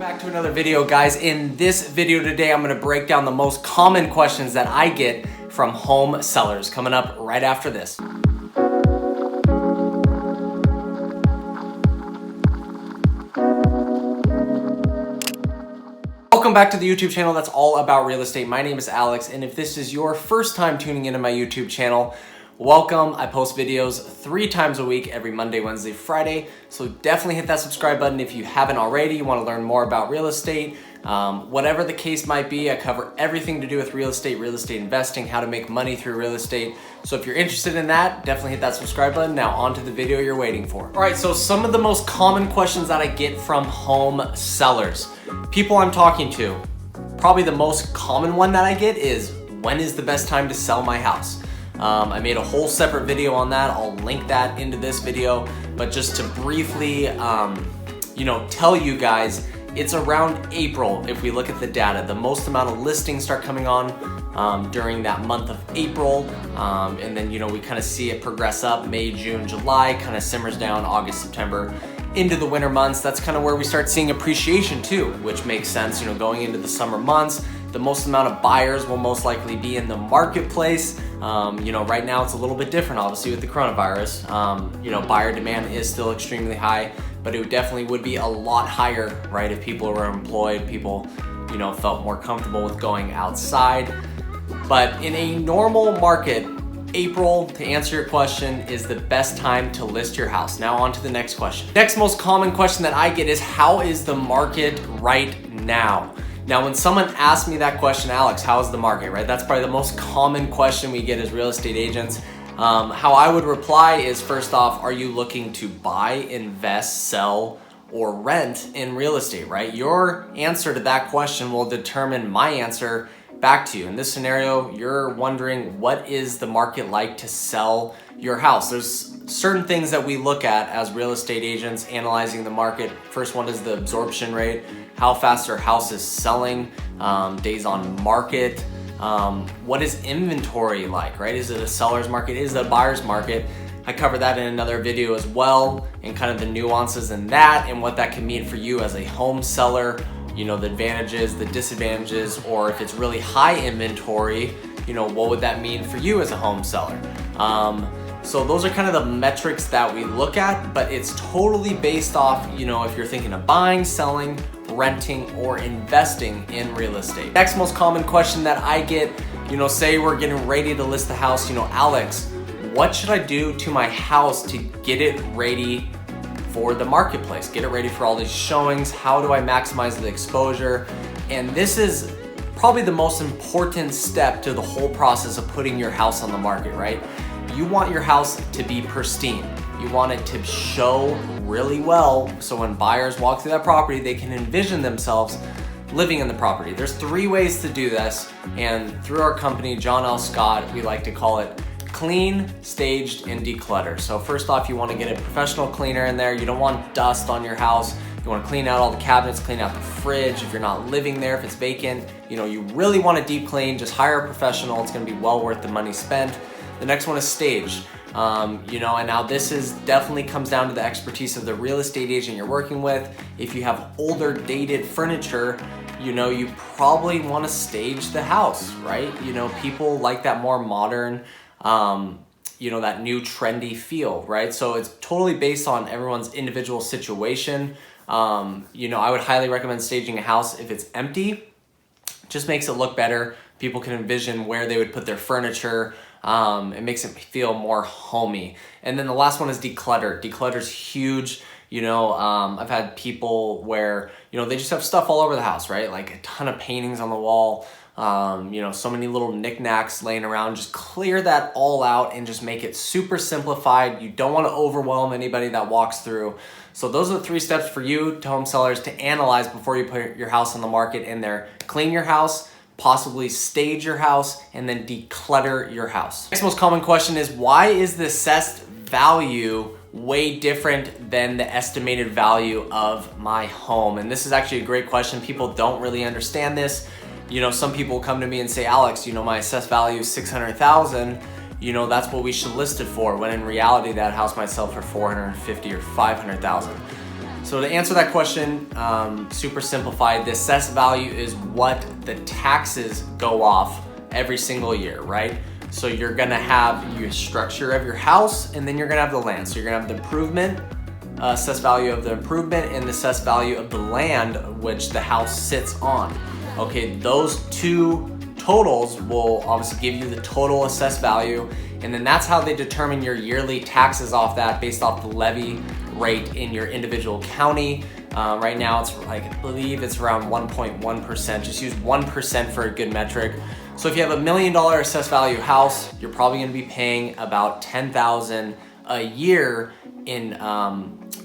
Back to another video, guys. In this video today, I'm going to break down the most common questions that I get from home sellers, coming up right after this. Welcome back to the YouTube channel that's all about real estate. My name is Alex, and if this is your first time tuning into my YouTube channel, welcome. I post videos 3 times a week, every Monday, Wednesday, Friday. So definitely hit that subscribe button if you haven't already. You want to learn more about real estate, whatever the case might be. I cover everything to do with real estate investing, how to make money through real estate. So if you're interested in that, definitely hit that subscribe button. Now on to the video you're waiting for. All right, so some of the most common questions that I get from home sellers, people I'm talking to, probably the most common one that I get is, when is the best time to sell my house? I made a whole separate video on that. I'll link that into this video, but just to briefly, tell you guys, it's around April. If we look at the data, the most amount of listings start coming on during that month of April. And then, we kind of see it progress up May, June, July, kind of simmers down August, September, into the winter months. That's kind of where we start seeing appreciation too, which makes sense, going into the summer months. The most amount of buyers will most likely be in the marketplace. Right now it's a little bit different, obviously, with the coronavirus. Buyer demand is still extremely high, but it definitely would be a lot higher, right, if people were employed, people, felt more comfortable with going outside. But in a normal market, April, to answer your question, is the best time to list your house. Now on to the next question. Next most common question that I get is, how is the market right now? Now, when someone asks me that question, Alex, how is the market, right? That's probably the most common question we get as real estate agents. How I would reply is, first off, are you looking to buy, invest, sell, or rent in real estate, right? Your answer to that question will determine my answer back to you. In this scenario, you're wondering, what is the market like to sell your house? There's certain things that we look at as real estate agents analyzing the market. First one is the absorption rate. How fast are houses selling? Days on market. What is inventory like, right? Is it a seller's market? Is it a buyer's market? I cover that in another video as well, and kind of the nuances in that and what that can mean for you as a home seller. The advantages, the disadvantages, or if it's really high inventory, what would that mean for you as a home seller? So those are kind of the metrics that we look at, but it's totally based off, if you're thinking of buying, selling, renting, or investing in real estate. Next most common question that I get, say we're getting ready to list the house, Alex, what should I do to my house to get it ready for the marketplace, get it ready for all these showings? How do I maximize the exposure? And this is probably the most important step to the whole process of putting your house on the market, right? You want your house to be pristine. You want it to show really well, so when buyers walk through that property, they can envision themselves living in the property. There's 3 ways to do this, and through our company, John L. Scott, we like to call it clean, staged, and declutter. So first off, you want to get a professional cleaner in there. You don't want dust on your house. You want to clean out all the cabinets, clean out the fridge. If you're not living there, if it's vacant, you really want to deep clean. Just hire a professional. It's going to be well worth the money spent. The next one is staged. And now this is definitely comes down to the expertise of the real estate agent you're working with. If you have older, dated furniture, you probably want to stage the house, right? People like that more modern, that new trendy feel, right? So it's totally based on everyone's individual situation. I would highly recommend staging a house if it's empty. Just makes it look better. People can envision where they would put their furniture. It makes it feel more homey. And then the last one is declutter. Declutter's huge. I've had people where, they just have stuff all over the house, right? Like a ton of paintings on the wall. So many little knickknacks laying around. Just clear that all out and just make it super simplified. You don't want to overwhelm anybody that walks through. So those are the 3 steps for you, to home sellers, to analyze before you put your house on the market in there. Clean your house, possibly stage your house, and then declutter your house. Next most common question is, why is the assessed value way different than the estimated value of my home? And this is actually a great question. People don't really understand this. Some people come to me and say, Alex, my assessed value is $600,000. That's what we should list it for. When in reality, that house might sell for $450,000 or $500,000. So to answer that question, super simplified, the assessed value is what the taxes go off every single year, right? So you're gonna have your structure of your house, and then you're gonna have the land. So you're gonna have the improvement, assessed value of the improvement, and the assessed value of the land which the house sits on. Okay, those two totals will obviously give you the total assessed value, and then that's how they determine your yearly taxes off that based off the levy rate in your individual county. Right now it's like, I believe it's around 1.1%. Just use 1% for a good metric. So if you have $1 million assessed value house, you're probably gonna be paying about $10,000 a year in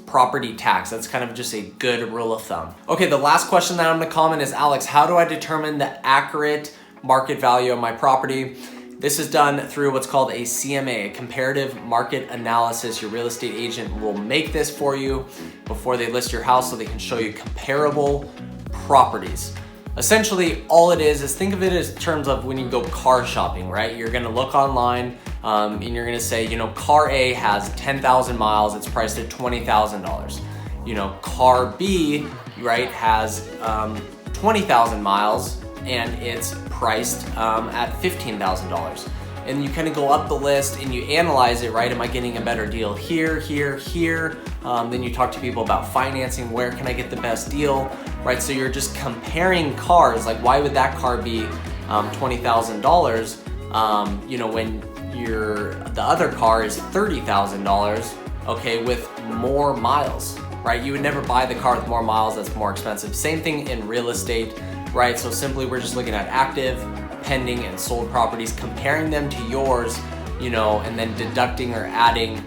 property tax. That's kind of just a good rule of thumb. Okay, the last question that I'm gonna comment is, Alex, how do I determine the accurate market value of my property? This is done through what's called a CMA, a comparative market analysis. Your real estate agent will make this for you before they list your house so they can show you comparable properties. Essentially, all it is think of it as terms of when you go car shopping, right? You're gonna look online and you're gonna say, you know, car A has 10,000 miles, it's priced at $20,000. You know, car B, right, has 20,000 miles and it's priced at $15,000. And you kind of go up the list and you analyze it, right? Am I getting a better deal here, here, here? Then you talk to people about financing. Where can I get the best deal, right? So you're just comparing cars. Like, why would that car be $20,000? You know, when the other car is $30,000, okay, with more miles, right? You would never buy the car with more miles. That's more expensive. Same thing in real estate, right? So simply, we're just looking at active, pending, and sold properties, comparing them to yours, you know, and then deducting or adding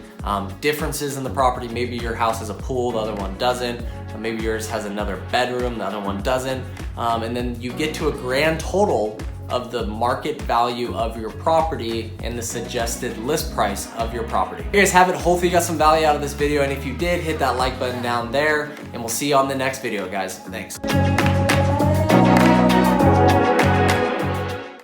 differences in the property. Maybe your house has a pool, the other one doesn't. Or maybe yours has another bedroom, the other one doesn't. And then you get to a grand total of the market value of your property and the suggested list price of your property. Here you guys have it. Hopefully you got some value out of this video. And if you did, hit that like button down there, and we'll see you on the next video, guys. Thanks.